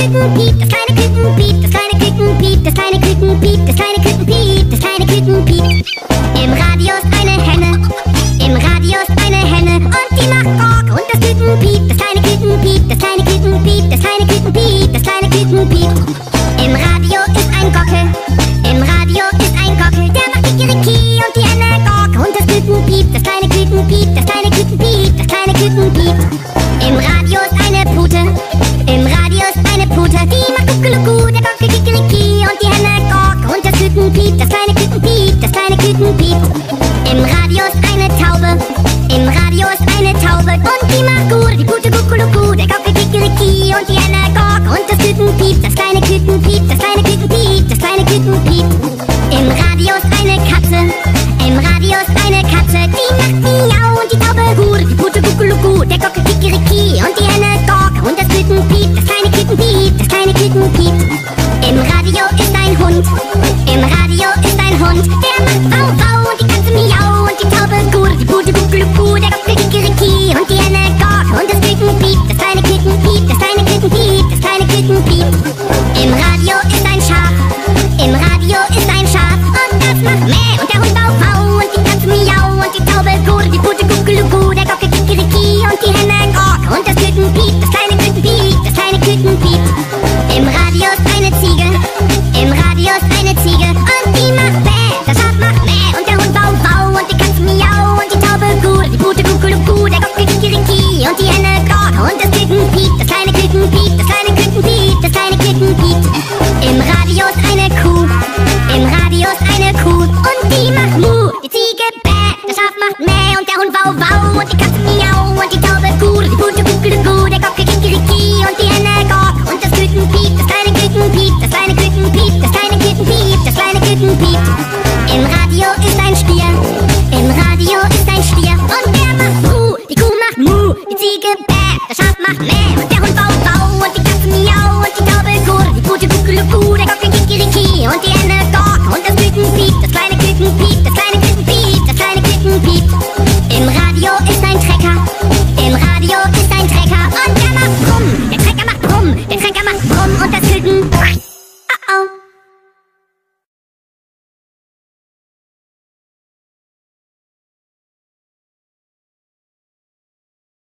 Küken piept, das kleine Küken piept, das kleine Küken piept, das kleine Küken piept, das kleine Küken piept, das kleine Küken piept. Im Radio ist eine Henne, im Radio ist eine Henne und die macht Bock und das Küken piept, das kleine Küken piept, das kleine Küken piept, das kleine Küken piept, das kleine Küken piept. Im Radio ist ein Gockel, im Radio ist ein Gockel, der macht Kikeriki und die Henne Gok und das Küken piept, das kleine Küken piept, das kleine Küken piept, das kleine Küken piept. Im Radio ist eine Pute, im Radio ist eine Pute, die macht Kuckelucku, der Gockel Kikeriki und die Henne Gok und das Küken piept, das kleine Küken piept, das kleine Küken piept. Im Radio ist eine Taube, im Radio ist eine Taube und die macht gut, die Pute Kuckelucku, der Gockel Kikeriki und die Henne Gok und das Küken piept, das kleine Küken piept, das kleine Küken piept, das kleine Küken piept. Im Radio ist eine Katze, im Radio ist eine Katze, die macht Miau und die Taube gut, die Pute Kuckelucku, der Gockel Kikeriki und die Henne Gok und das Küken piept, das kleine Küken piept, das kleine Küken piept. Im Radio ist ein Hund, im Radio ist ein Hund, der macht Wau Wau und die Katze Miau und die Taube gut, die Pute Kuckelucku, der Gockel Kikeriki und die Henne Gok und das Küken piept, das kleine Küken piept, das kleine Küken piept, das kleine Küken piept. Im Radio ist ein Schaf, im Radio ist ein Schaf und das macht Mäh und der Hund Wau Wau und die Katze Miau und die Taube gut, die Pute Kuckelucku, der Gockel Kikeriki und die Henne Gok und das Küken piept, das kleine Küken piept, das kleine Küken piept. Im Radio ist eine Ziege, im Radio ist eine Ziege und die macht Bäh, das Schaf macht Mäh und der Hund Wau Wau und die Katze Miau und die Taube gut, die Pute Kuckelucku, der Gockel Kikeriki und die Henne Gok und das Küken piept, das kleine Küken piept, das kleine Küken piept, das kleine Küken piept. Im Radio ist eine Kuh, im Radio ist eine Kuh und die macht Mu, die Ziege Bäh, das Schaf macht Mäh und der Hund Wau Wau und die Katze Miau und die Taube gut, die Pute Kuckelucku, der Gockel Kikeriki und die Henne Gok und das Küken piept, das kleine Küken piept, das kleine Küken piept, das kleine Küken piept, das kleine Küken piept. Im Radio ist ein Stier, im Radio ist ein Stier und der macht Mu, die Kuh macht Mu, die Ziege Bäh, das Schaf macht Mäh und der